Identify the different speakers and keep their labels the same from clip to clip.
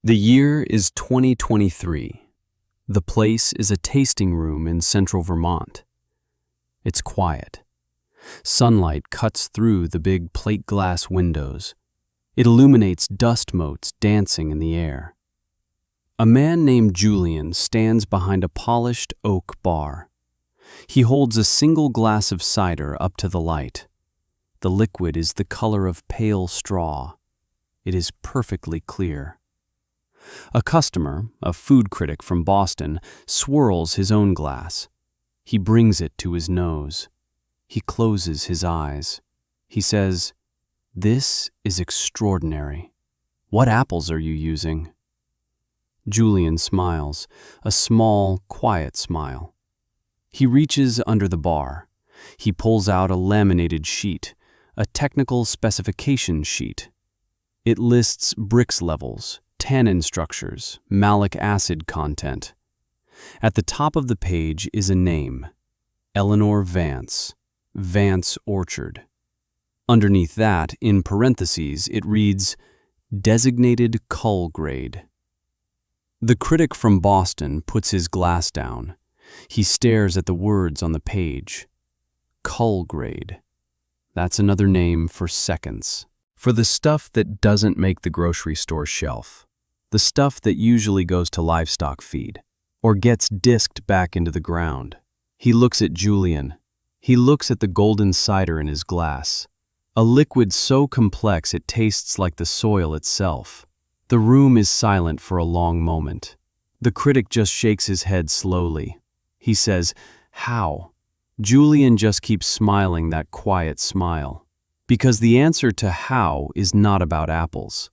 Speaker 1: The year is 2023. The place is a tasting room in central Vermont. It's quiet. Sunlight cuts through the big plate glass windows. It illuminates dust motes dancing in the air. A man named Julian stands behind a polished oak bar. He holds a single glass of cider up to the light. The liquid is the color of pale straw. It is perfectly clear. A customer, a food critic from Boston, swirls his own glass. He brings it to his nose. He closes his eyes. He says, "This is extraordinary. What apples are you using?" Julian smiles, a small, quiet smile. He reaches under the bar. He pulls out a laminated sheet, a technical specification sheet. It lists Brix levels, tannin structures, malic acid content. At the top of the page is a name, Eleanor Vance, Vance Orchard. Underneath that, in parentheses, it reads, Designated Cull Grade. The critic from Boston puts his glass down. He stares at the words on the page. Cull Grade. That's another name for seconds. For the stuff that doesn't make the grocery store shelf. The stuff that usually goes to livestock feed, or gets disked back into the ground. He looks at Julian. He looks at the golden cider in his glass, a liquid so complex it tastes like the soil itself. The room is silent for a long moment. The critic just shakes his head slowly. He says, "How?" Julian just keeps smiling that quiet smile. Because the answer to how is not about apples.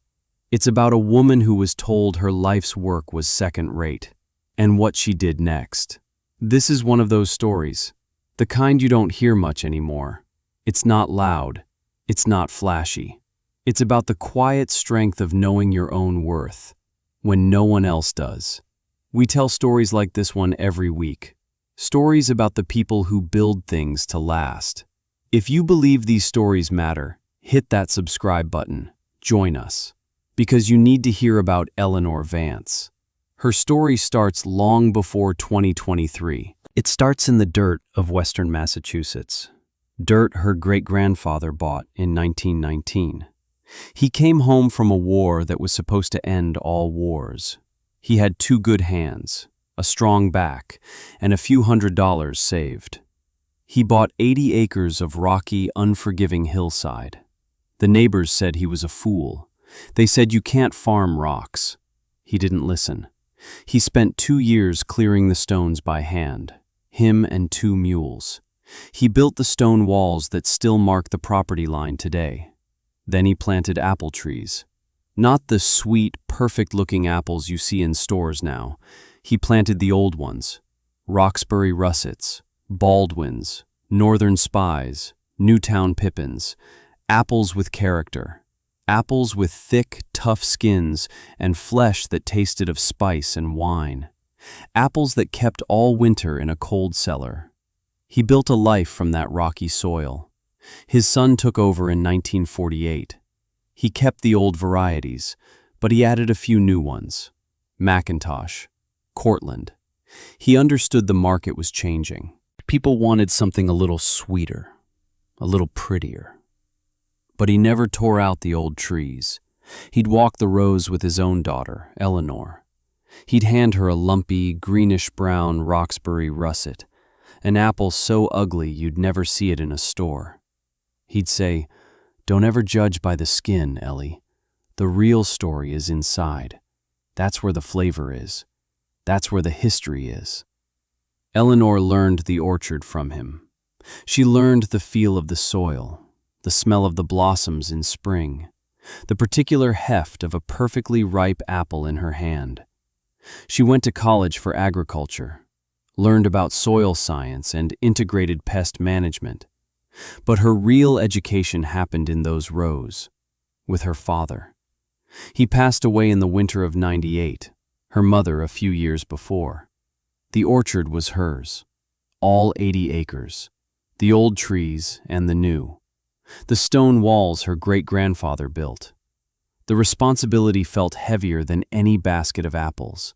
Speaker 1: It's about a woman who was told her life's work was second-rate, and what she did next. This is one of those stories, the kind you don't hear much anymore. It's not loud. It's not flashy. It's about the quiet strength of knowing your own worth, when no one else does. We tell stories like this one every week. Stories about the people who build things to last. If you believe these stories matter, hit that subscribe button. Join us. Because you need to hear about Eleanor Vance. Her story starts long before 2023. It starts in the dirt of western Massachusetts. Dirt her great-grandfather bought in 1919. He came home from a war that was supposed to end all wars. He had two good hands, a strong back, and a few $100s saved. He bought 80 acres of rocky, unforgiving hillside. The neighbors said he was a fool. They said you can't farm rocks. He didn't listen. He spent 2 years clearing the stones by hand, him and 2 mules. He built the stone walls that still mark the property line today. Then he planted apple trees. Not the sweet, perfect-looking apples you see in stores now. He planted the old ones, Roxbury russets, Baldwins, Northern Spies, Newtown Pippins, apples with character. Apples with thick, tough skins and flesh that tasted of spice and wine. Apples that kept all winter in a cold cellar. He built a life from that rocky soil. His son took over in 1948. He kept the old varieties, but he added a few new ones. Macintosh, Cortland. He understood the market was changing. People wanted something a little sweeter, a little prettier. But he never tore out the old trees. He'd walk the rows with his own daughter, Eleanor. He'd hand her a lumpy, greenish-brown Roxbury russet, an apple so ugly you'd never see it in a store. He'd say, "Don't ever judge by the skin, Ellie. The real story is inside. That's where the flavor is. That's where the history is." Eleanor learned the orchard from him. She learned the feel of the soil, the smell of the blossoms in spring, the particular heft of a perfectly ripe apple in her hand. She went to college for agriculture, learned about soil science and integrated pest management. But her real education happened in those rows, with her father. He passed away in the winter of '98, her mother a few years before. The orchard was hers, all 80 acres, the old trees and the new. The stone walls her great-grandfather built. The responsibility felt heavier than any basket of apples.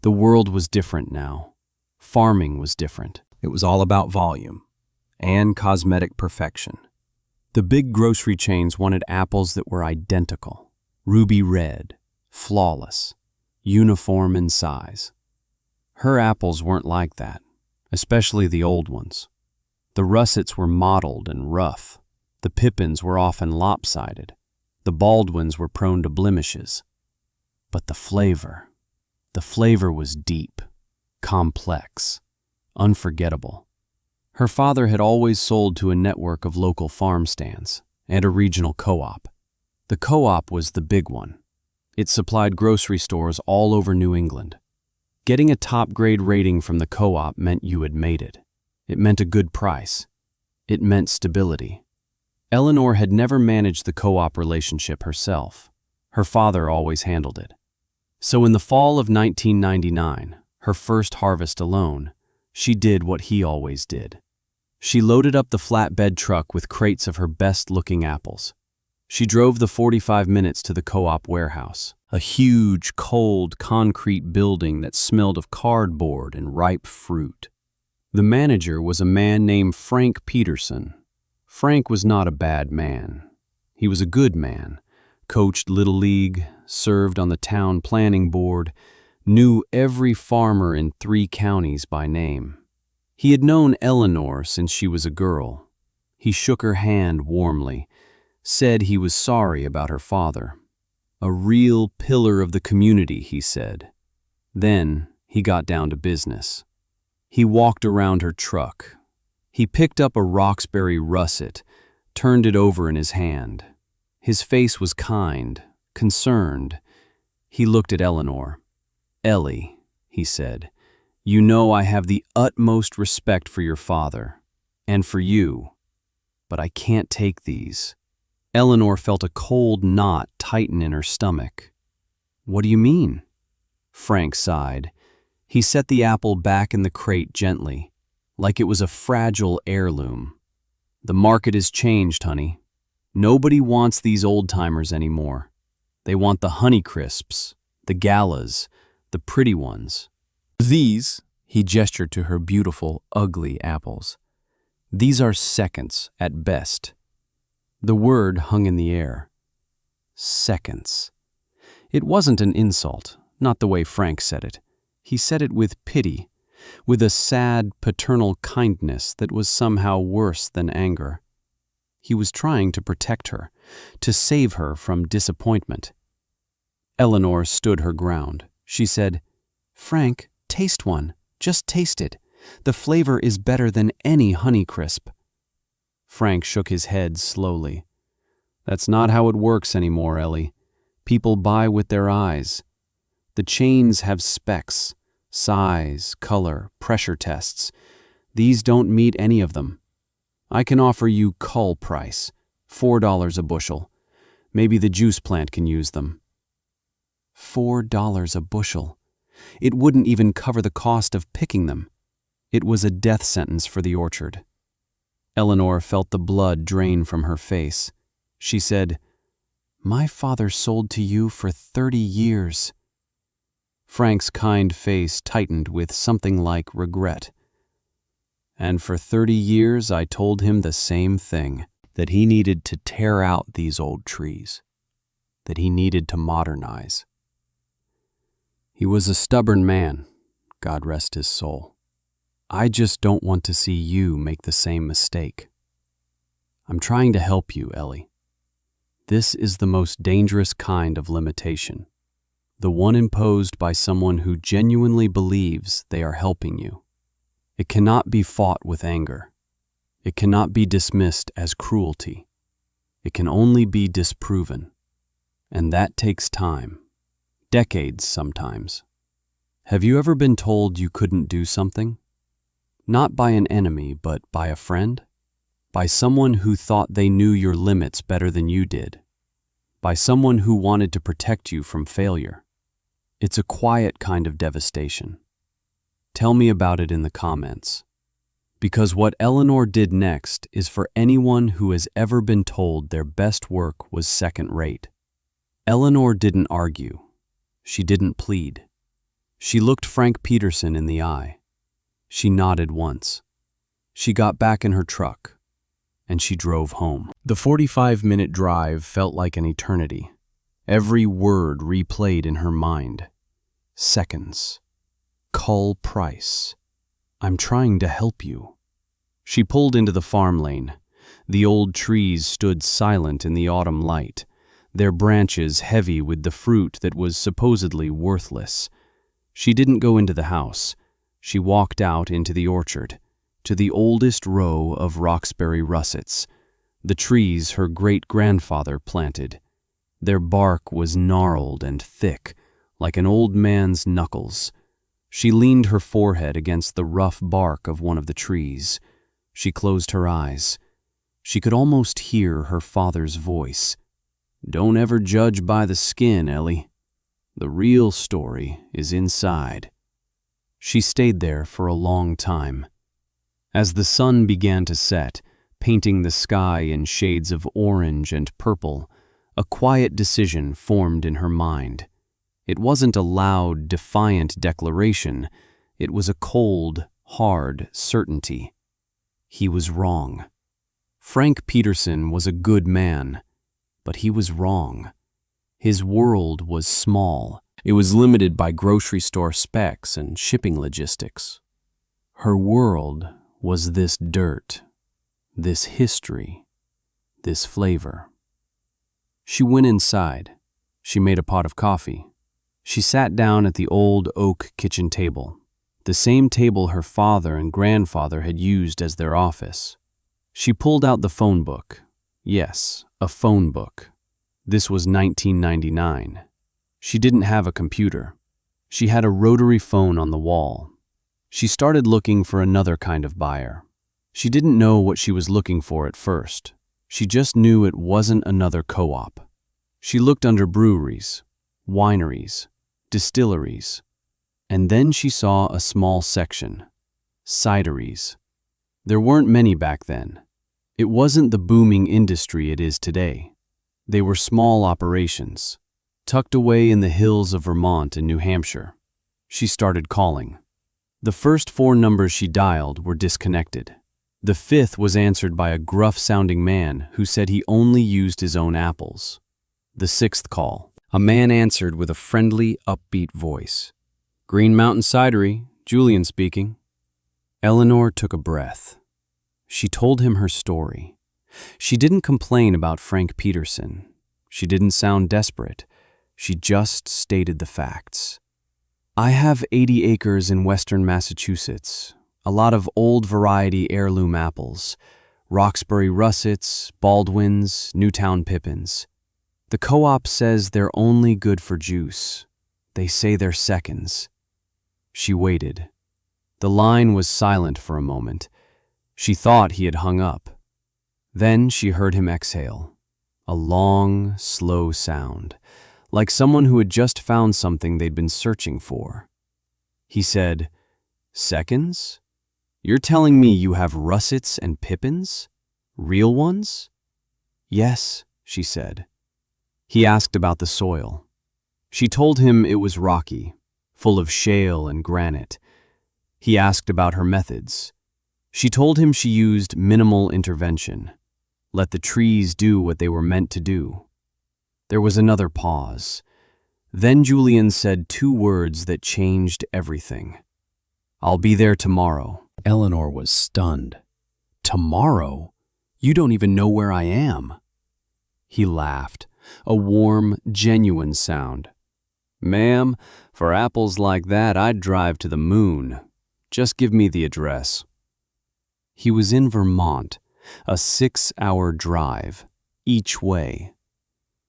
Speaker 1: The world was different now. Farming was different. It was all about volume and cosmetic perfection. The big grocery chains wanted apples that were identical, ruby red, flawless, uniform in size. Her apples weren't like that, especially the old ones. The russets were mottled and rough. The pippins were often lopsided. The Baldwins were prone to blemishes. But the flavor was deep, complex, unforgettable. Her father had always sold to a network of local farm stands and a regional co-op. The co-op was the big one. It supplied grocery stores all over New England. Getting a top-grade rating from the co-op meant you had made it. It meant a good price. It meant stability. Eleanor had never managed the co-op relationship herself. Her father always handled it. So in the fall of 1999, her first harvest alone, she did what he always did. She loaded up the flatbed truck with crates of her best-looking apples. She drove the 45 minutes to the co-op warehouse, a huge, cold, concrete building that smelled of cardboard and ripe fruit. The manager was a man named Frank Peterson. Frank was not a bad man. He was a good man, coached Little League, served on the town planning board, knew every farmer in 3 counties by name. He had known Eleanor since she was a girl. He shook her hand warmly, said he was sorry about her father. A real pillar of the community, he said. Then he got down to business. He walked around her truck. He picked up a Roxbury russet, turned it over in his hand. His face was kind, concerned. He looked at Eleanor. "Ellie," he said, "you know I have the utmost respect for your father, and for you, but I can't take these." Eleanor felt a cold knot tighten in her stomach. "What do you mean?" Frank sighed. He set the apple back in the crate gently, like it was a fragile heirloom. "The market has changed, honey. Nobody wants these old-timers anymore. They want the Honeycrisps, the Galas, the pretty ones. These," he gestured to her beautiful, ugly apples, "these are seconds at best." The word hung in the air. Seconds. It wasn't an insult, not the way Frank said it. He said it with pity, with a sad, paternal kindness that was somehow worse than anger. He was trying to protect her, to save her from disappointment. Eleanor stood her ground. She said, "Frank, taste one. Just taste it. The flavor is better than any Honeycrisp." Frank shook his head slowly. "That's not how it works anymore, Ellie. People buy with their eyes. The chains have specs, size, color, pressure tests. These don't meet any of them. I can offer you cull price, $4 a bushel. Maybe the juice plant can use them." $4 a bushel. It wouldn't even cover the cost of picking them. It was a death sentence for the orchard. Eleanor felt the blood drain from her face. She said, "My father sold to you for 30 years. Frank's kind face tightened with something like regret. "And for 30 years I told him the same thing, that he needed to tear out these old trees, that he needed to modernize. He was a stubborn man, God rest his soul. I just don't want to see you make the same mistake. I'm trying to help you, Ellie. This is the most dangerous kind of limitation, the one imposed by someone who genuinely believes they are helping you. It cannot be fought with anger. It cannot be dismissed as cruelty. It can only be disproven. And that takes time, decades sometimes. Have you ever been told you couldn't do something? Not by an enemy, but by a friend? By someone who thought they knew your limits better than you did? By someone who wanted to protect you from failure? It's a quiet kind of devastation. Tell me about it in the comments. Because what Eleanor did next is for anyone who has ever been told their best work was second-rate. Eleanor didn't argue. She didn't plead. She looked Frank Peterson in the eye. She nodded once. She got back in her truck, and she drove home. The 45-minute drive felt like an eternity. Every word replayed in her mind. Seconds. Cull Price. I'm trying to help you. She pulled into the farm lane. The old trees stood silent in the autumn light, their branches heavy with the fruit that was supposedly worthless. She didn't go into the house. She walked out into the orchard, to the oldest row of Roxbury russets, the trees her great-grandfather planted. Their bark was gnarled and thick, like an old man's knuckles. She leaned her forehead against the rough bark of one of the trees. She closed her eyes. She could almost hear her father's voice. Don't ever judge by the skin, Ellie. The real story is inside. She stayed there for a long time. As the sun began to set, painting the sky in shades of orange and purple, a quiet decision formed in her mind. It wasn't a loud, defiant declaration. It was a cold, hard certainty. He was wrong. Frank Peterson was a good man, but he was wrong. His world was small. It was limited by grocery store specs and shipping logistics. Her world was this dirt, this history, this flavor. She went inside. She made a pot of coffee. She sat down at the old oak kitchen table, the same table her father and grandfather had used as their office. She pulled out the phone book. Yes, a phone book. This was 1999. She didn't have a computer. She had a rotary phone on the wall. She started looking for another kind of buyer. She didn't know what she was looking for at first. She just knew it wasn't another co-op. She looked under breweries, wineries, distilleries, and then she saw a small section, cideries. There weren't many back then. It wasn't the booming industry it is today. They were small operations, tucked away in the hills of Vermont and New Hampshire. She started calling. The first 4 numbers she dialed were disconnected. The 5th was answered by a gruff-sounding man who said he only used his own apples. The 6th call, a man answered with a friendly, upbeat voice. Green Mountain Cidery, Julian speaking. Eleanor took a breath. She told him her story. She didn't complain about Frank Peterson. She didn't sound desperate. She just stated the facts. I have 80 acres in western Massachusetts, a lot of old variety heirloom apples, Roxbury russets, Baldwins, Newtown pippins. The co-op says they're only good for juice. They say they're seconds. She waited. The line was silent for a moment. She thought he had hung up. Then she heard him exhale, a long, slow sound, like someone who had just found something they'd been searching for. He said, Seconds? You're telling me you have russets and pippins? Real ones? Yes, she said. He asked about the soil. She told him it was rocky, full of shale and granite. He asked about her methods. She told him she used minimal intervention, let the trees do what they were meant to do. There was another pause. Then Julian said 2 words that changed everything. I'll be there tomorrow. Eleanor was stunned. Tomorrow? You don't even know where I am. He laughed, a warm, genuine sound. Ma'am, for apples like that, I'd drive to the moon. Just give me the address. He was in Vermont, a 6-hour drive, each way.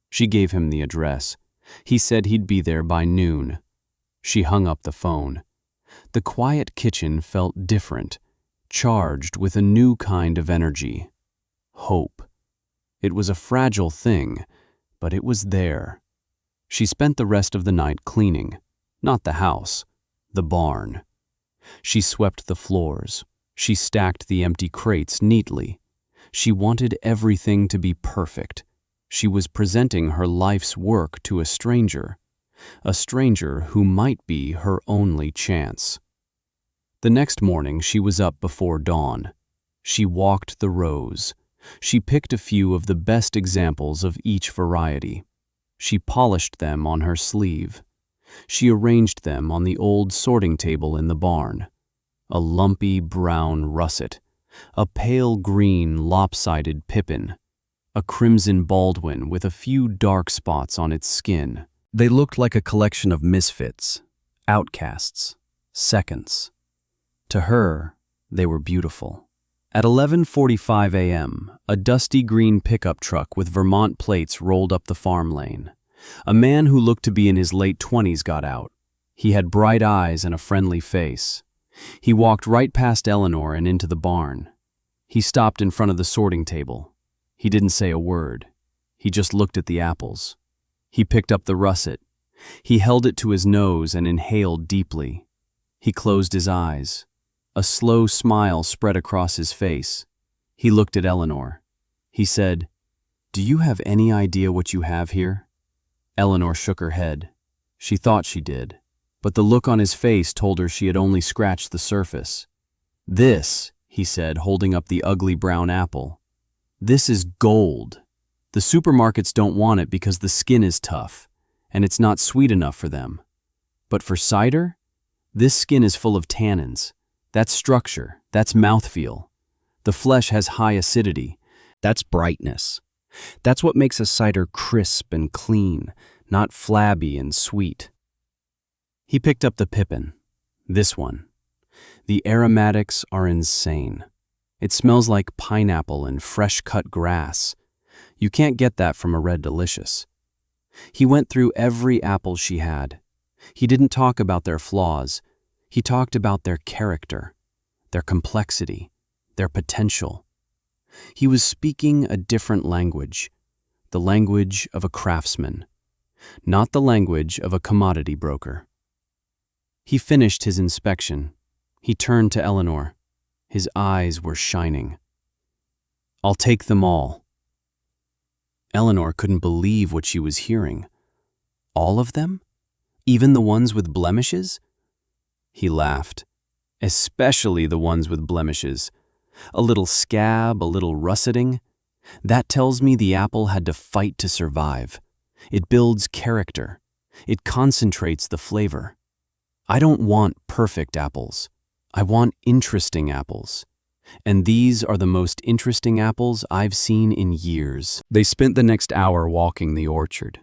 Speaker 1: She gave him the address. He said he'd be there by noon. She hung up the phone. The quiet kitchen felt different, charged with a new kind of energy. Hope. It was a fragile thing, but it was there. She spent the rest of the night cleaning, not the house, the barn. She swept the floors. She stacked the empty crates neatly. She wanted everything to be perfect. She was presenting her life's work to a stranger who might be her only chance. The next morning she was up before dawn. She walked the rows. She picked a few of the best examples of each variety. She polished them on her sleeve. She arranged them on the old sorting table in the barn. A lumpy brown russet, a pale green lopsided pippin, a crimson Baldwin with a few dark spots on its skin. They looked like a collection of misfits, outcasts, seconds. To her, they were beautiful. At 11:45 a.m., a dusty green pickup truck with Vermont plates rolled up the farm lane. A man who looked to be in his late 20s got out. He had bright eyes and a friendly face. He walked right past Eleanor and into the barn. He stopped in front of the sorting table. He didn't say a word. He just looked at the apples. He picked up the russet. He held it to his nose and inhaled deeply. He closed his eyes. A slow smile spread across his face. He looked at Eleanor. He said, "Do you have any idea what you have here?" Eleanor shook her head. She thought she did, but the look on his face told her she had only scratched the surface. "This," he said, holding up the ugly brown apple. "This is gold. The supermarkets don't want it because the skin is tough, and it's not sweet enough for them. But for cider, this skin is full of tannins. That's structure, that's mouthfeel. The flesh has high acidity. That's brightness. That's what makes a cider crisp and clean, not flabby and sweet." He picked up the pippin. This one. The aromatics are insane. It smells like pineapple and fresh-cut grass. You can't get that from a Red Delicious. He went through every apple she had. He didn't talk about their flaws. He talked about their character, their complexity, their potential. He was speaking a different language, the language of a craftsman, not the language of a commodity broker. He finished his inspection. He turned to Eleanor. His eyes were shining. "I'll take them all." Eleanor couldn't believe what she was hearing. All of them? Even the ones with blemishes? He laughed. "Especially the ones with blemishes. A little scab, a little russeting. That tells me the apple had to fight to survive. It builds character. It concentrates the flavor. I don't want perfect apples. I want interesting apples. And these are the most interesting apples I've seen in years." They spent the next hour walking the orchard.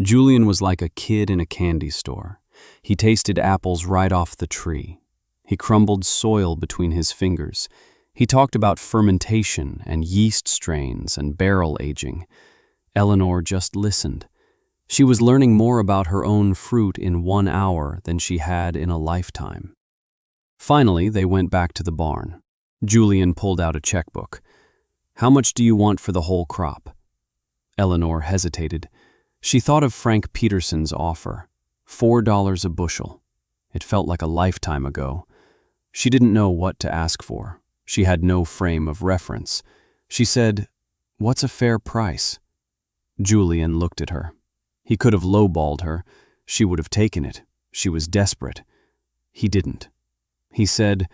Speaker 1: Julian was like a kid in a candy store. He tasted apples right off the tree. He crumbled soil between his fingers. He talked about fermentation and yeast strains and barrel aging. Eleanor just listened. She was learning more about her own fruit in 1 hour than she had in a lifetime. Finally, they went back to the barn. Julian pulled out a checkbook. "How much do you want for the whole crop?" Eleanor hesitated. She thought of Frank Peterson's offer, $4 a bushel. It felt like a lifetime ago. She didn't know what to ask for. She had no frame of reference. She said, "What's a fair price?" Julian looked at her. He could have lowballed her. She would have taken it. She was desperate. He didn't. He said,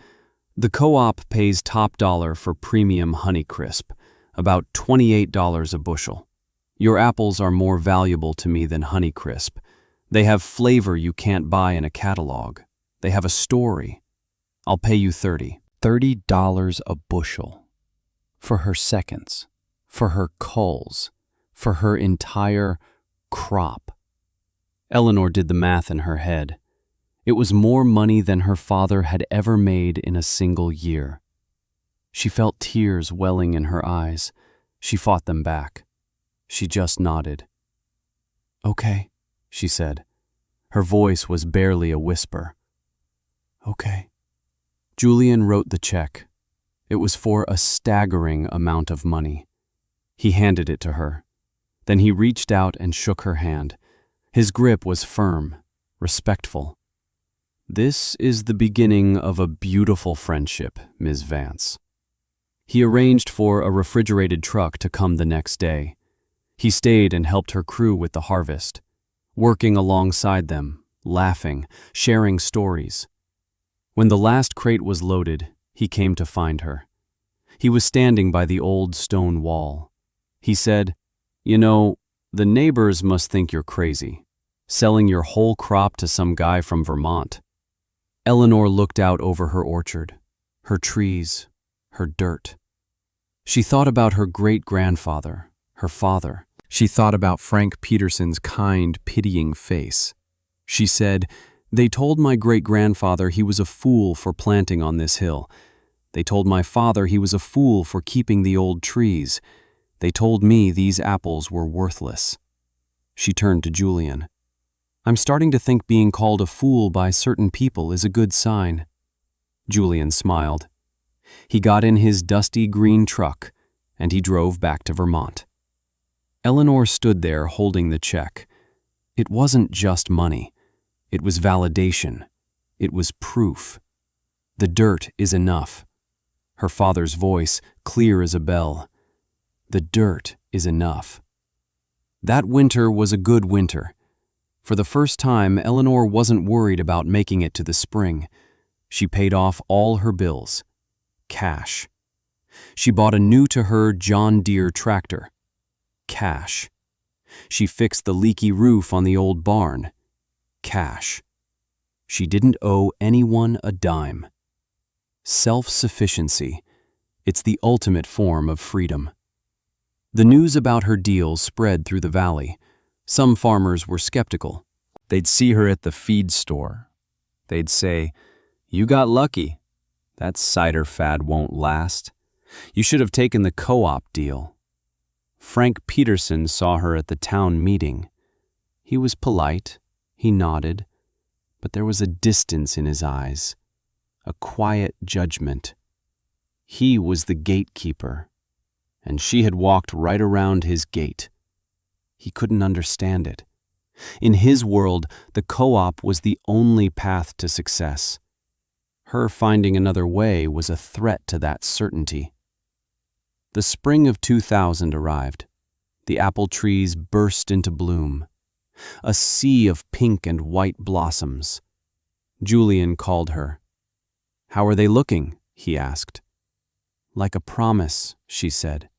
Speaker 1: "The co-op pays top dollar for premium Honeycrisp, about $28 a bushel. Your apples are more valuable to me than Honeycrisp. They have flavor you can't buy in a catalog. They have a story. I'll pay you $30. $30 a bushel. For her seconds, for her culls, for her entire crop." Eleanor did the math in her head. It was more money than her father had ever made in a single year. She felt tears welling in her eyes. She fought them back. She just nodded. "Okay," she said. Her voice was barely a whisper. "Okay." Julian wrote the check. It was for a staggering amount of money. He handed it to her. Then he reached out and shook her hand. His grip was firm, respectful. "This is the beginning of a beautiful friendship, Ms. Vance." He arranged for a refrigerated truck to come the next day. He stayed and helped her crew with the harvest, working alongside them, laughing, sharing stories. When the last crate was loaded, he came to find her. He was standing by the old stone wall. He said, "You know, the neighbors must think you're crazy, selling your whole crop to some guy from Vermont." Eleanor looked out over her orchard, her trees, her dirt. She thought about her great-grandfather, her father. She thought about Frank Peterson's kind, pitying face. She said, "They told my great-grandfather he was a fool for planting on this hill. They told my father he was a fool for keeping the old trees. They told me these apples were worthless." She turned to Julian. "I'm starting to think being called a fool by certain people is a good sign." Julian smiled. He got in his dusty green truck, and he drove back to Vermont. Eleanor stood there holding the check. It wasn't just money. It was validation. It was proof. The dirt is enough. Her father's voice, clear as a bell. The dirt is enough. That winter was a good winter. For the first time, Eleanor wasn't worried about making it to the spring. She paid off all her bills. Cash. She bought a new-to-her John Deere tractor. Cash. She fixed the leaky roof on the old barn. Cash. She didn't owe anyone a dime. Self-sufficiency. It's the ultimate form of freedom. The news about her deal spread through the valley. Some farmers were skeptical. They'd see her at the feed store. They'd say, "You got lucky. That cider fad won't last. You should have taken the co-op deal." Frank Peterson saw her at the town meeting. He was polite, he nodded, but there was a distance in his eyes, a quiet judgment. He was the gatekeeper, and she had walked right around his gate. He couldn't understand it. In his world, the co-op was the only path to success. Her finding another way was a threat to that certainty. The spring of 2000 arrived. The apple trees burst into bloom. A sea of pink and white blossoms. Julian called her. "How are they looking?" he asked. "Like a promise," she said.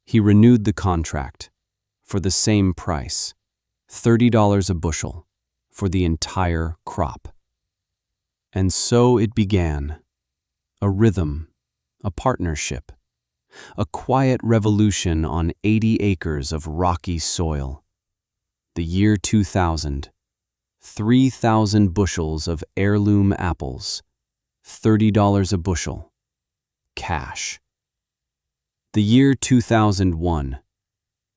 Speaker 1: He renewed the contract for the same price, $30 a bushel, for the entire crop. And so it began. A rhythm, a partnership. A quiet revolution on 80 acres of rocky soil. The year 2000. 3,000 bushels of heirloom apples. $30 a bushel. Cash. The year 2001.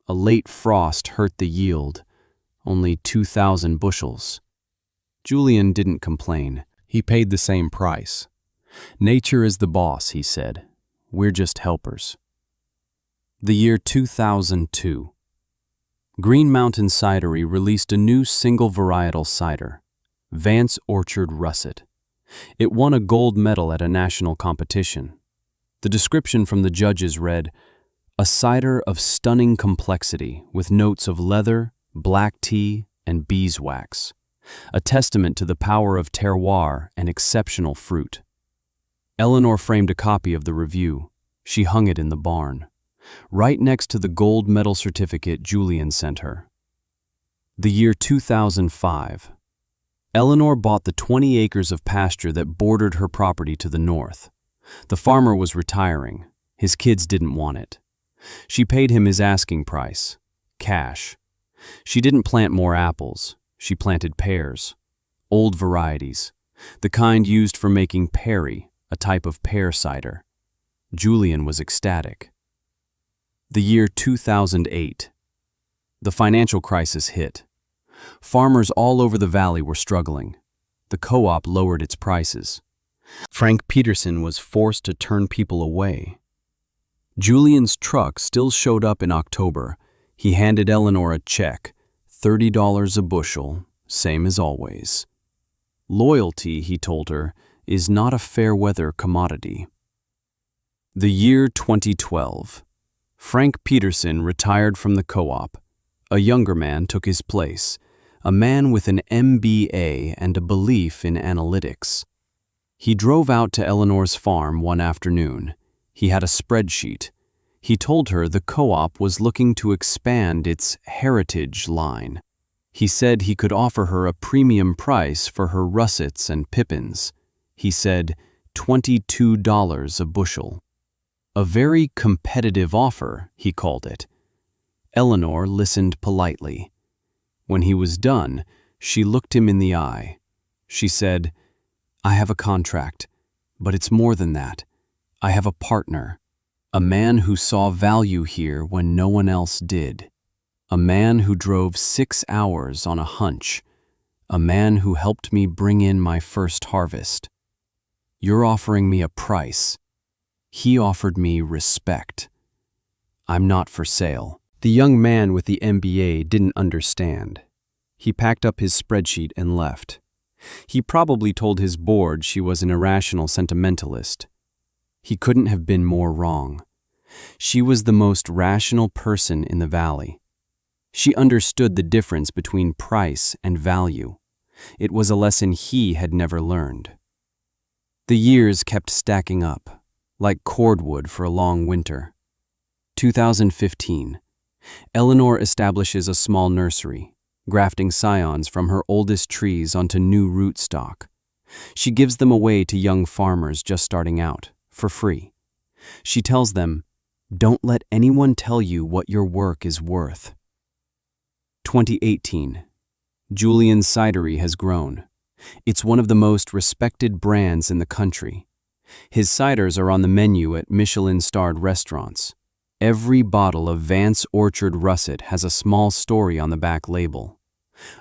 Speaker 1: A late frost hurt the yield. Only 2,000 bushels. Julian didn't complain. He paid the same price. "Nature is the boss," he said. "We're just helpers." The year 2002. Green Mountain Cidery released a new single varietal cider, Vance Orchard Russet. It won a gold medal at a national competition. The description from the judges read, "A cider of stunning complexity with notes of leather, black tea, and beeswax. A testament to the power of terroir and exceptional fruit." Eleanor framed a copy of the review. She hung it in the barn, right next to the gold medal certificate Julian sent her. The year 2005. Eleanor bought the 20 acres of pasture that bordered her property to the north. The farmer was retiring. His kids didn't want it. She paid him his asking price, cash. She didn't plant more apples. She planted pears, old varieties, the kind used for making perry, a type of pear cider. Julian was ecstatic. The year 2008. The financial crisis hit. Farmers all over the valley were struggling. The co-op lowered its prices. Frank Peterson was forced to turn people away. Julian's truck still showed up in October. He handed Eleanor a check, $30 a bushel, same as always. Loyalty, he told her, is not a fair weather commodity. The year 2012. Frank Peterson retired from the co-op. A younger man took his place, a man with an MBA and a belief in analytics. He drove out to Eleanor's farm one afternoon. He had a spreadsheet. He told her the co-op was looking to expand its heritage line. He said he could offer her a premium price for her russets and pippins. He said $22 a bushel. A very competitive offer, he called it. Eleanor listened politely. When he was done, she looked him in the eye. She said, "I have a contract, but it's more than that. I have a partner, a man who saw value here when no one else did, a man who drove 6 hours on a hunch, a man who helped me bring in my first harvest. You're offering me a price. He offered me respect. I'm not for sale." The young man with the MBA didn't understand. He packed up his spreadsheet and left. He probably told his board she was an irrational sentimentalist. He couldn't have been more wrong. She was the most rational person in the valley. She understood the difference between price and value. It was a lesson he had never learned. The years kept stacking up, like cordwood for a long winter. 2015. Eleanor establishes a small nursery, grafting scions from her oldest trees onto new rootstock. She gives them away to young farmers just starting out, for free. She tells them, "Don't let anyone tell you what your work is worth." 2018. Julian's Cidery has grown. It's one of the most respected brands in the country. His ciders are on the menu at Michelin-starred restaurants. Every bottle of Vance Orchard Russet has a small story on the back label.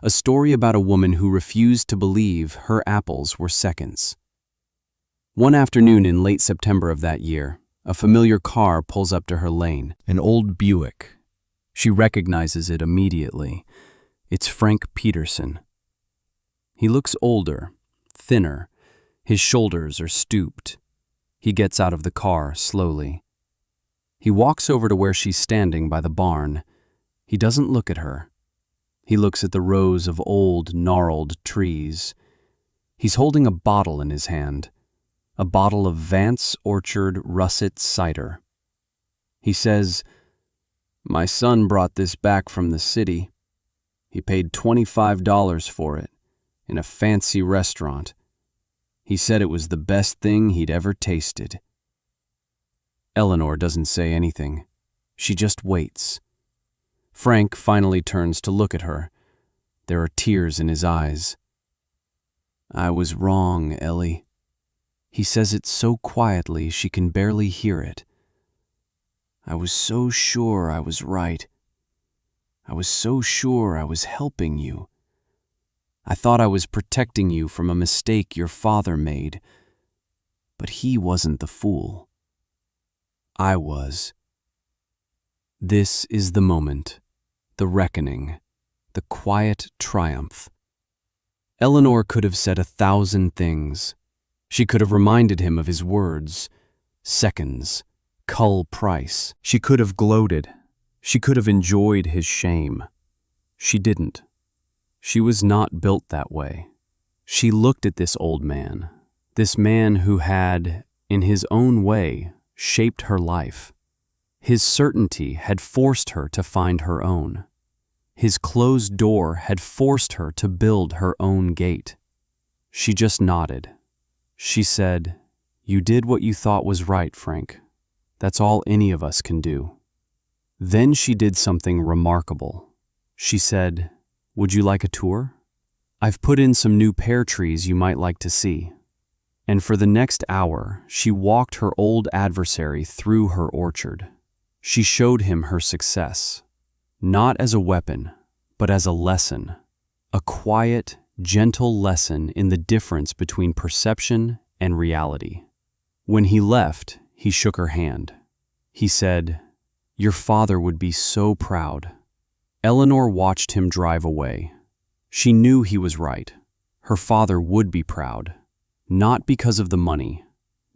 Speaker 1: A story about a woman who refused to believe her apples were seconds. One afternoon in late September of that year, a familiar car pulls up to her lane, an old Buick. She recognizes it immediately. It's Frank Peterson. He looks older, thinner. His shoulders are stooped. He gets out of the car slowly. He walks over to where she's standing by the barn. He doesn't look at her. He looks at the rows of old, gnarled trees. He's holding a bottle in his hand, a bottle of Vance Orchard Russet cider. He says, "My son brought this back from the city. He paid $25 for it, in a fancy restaurant. He said it was the best thing he'd ever tasted." Eleanor doesn't say anything. She just waits. Frank finally turns to look at her. There are tears in his eyes. "I was wrong, Ellie." He says it so quietly she can barely hear it. "I was so sure I was right. I was so sure I was helping you. I thought I was protecting you from a mistake your father made. But he wasn't the fool. I was." This is the moment, the reckoning, the quiet triumph. Eleanor could have said 1,000 things. She could have reminded him of his words, seconds, cull price. She could have gloated. She could have enjoyed his shame. She didn't. She was not built that way. She looked at this old man, this man who had, in his own way, shaped her life. His certainty had forced her to find her own. His closed door had forced her to build her own gate. She just nodded. She said, "You did what you thought was right, Frank. That's all any of us can do." Then she did something remarkable. She said, "Would you like a tour? I've put in some new pear trees you might like to see." And for the next hour, she walked her old adversary through her orchard. She showed him her success, not as a weapon, but as a lesson, a quiet, gentle lesson in the difference between perception and reality. When he left, he shook her hand. He said, "Your father would be so proud." Eleanor watched him drive away. She knew he was right. Her father would be proud. Not because of the money,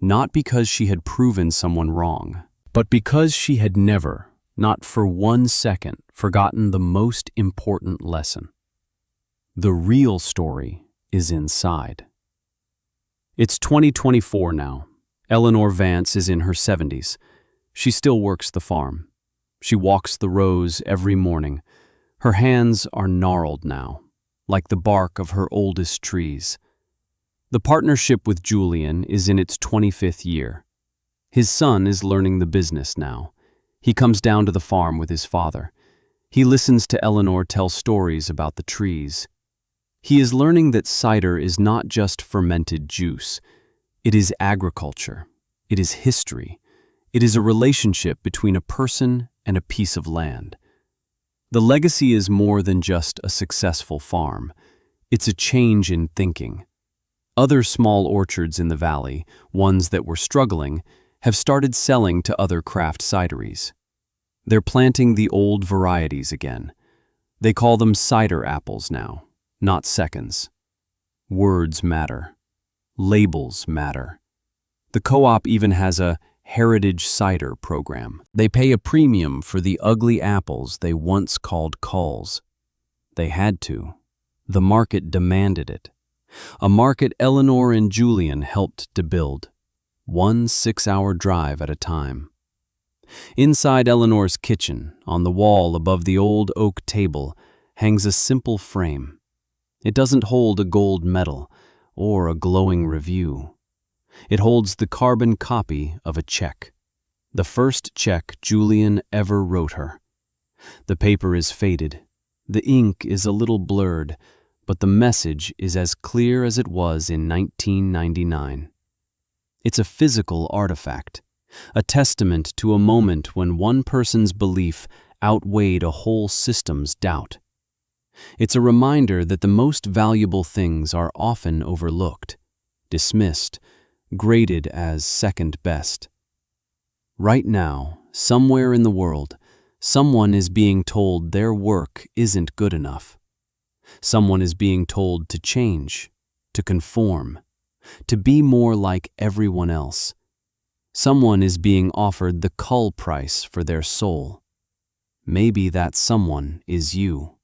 Speaker 1: not because she had proven someone wrong, but because she had never, not for 1 second forgotten the most important lesson. The real story is inside. It's 2024 now. Eleanor Vance is in her 70s. She still works the farm. She walks the rows every morning. Her hands are gnarled now, like the bark of her oldest trees. The partnership with Julian is in its 25th year. His son is learning the business now. He comes down to the farm with his father. He listens to Eleanor tell stories about the trees. He is learning that cider is not just fermented juice. It is agriculture. It is history. It is a relationship between a person and a piece of land. The legacy is more than just a successful farm. It's a change in thinking. Other small orchards in the valley, ones that were struggling, have started selling to other craft cideries. They're planting the old varieties again. They call them cider apples now, not seconds. Words matter. Labels matter. The co-op even has a heritage cider program. They pay a premium for the ugly apples they once called culls. They had to. The market demanded it. A market Eleanor and Julian helped to build. 1 6-hour drive at a time. Inside Eleanor's kitchen, on the wall above the old oak table, hangs a simple frame. It doesn't hold a gold medal or a glowing review. It holds the carbon copy of a check. The first check Julian ever wrote her. The paper is faded. The ink is a little blurred, but the message is as clear as it was in 1999. It's a physical artifact, a testament to a moment when one person's belief outweighed a whole system's doubt. It's a reminder that the most valuable things are often overlooked, dismissed, graded as second best. Right now, somewhere in the world, someone is being told their work isn't good enough. Someone is being told to change, to conform, to be more like everyone else. Someone is being offered the cull price for their soul. Maybe that someone is you.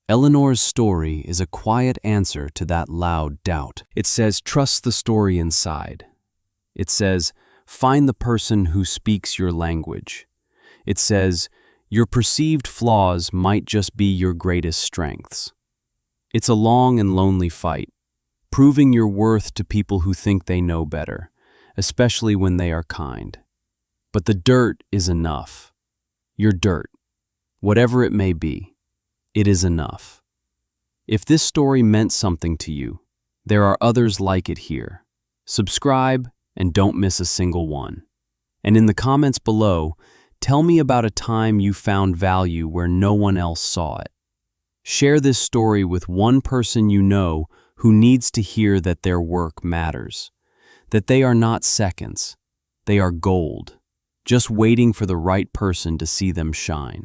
Speaker 1: Eleanor's story is a quiet answer to that loud doubt. It says, trust the story inside. It says, find the person who speaks your language. It says, your perceived flaws might just be your greatest strengths. It's a long and lonely fight, proving your worth to people who think they know better, especially when they are kind. But the dirt is enough. Your dirt, whatever it may be, it is enough. If this story meant something to you, there are others like it here. Subscribe and don't miss a single one. And in the comments below, tell me about a time you found value where no one else saw it. Share this story with one person you know who needs to hear that their work matters, that they are not seconds, they are gold, just waiting for the right person to see them shine.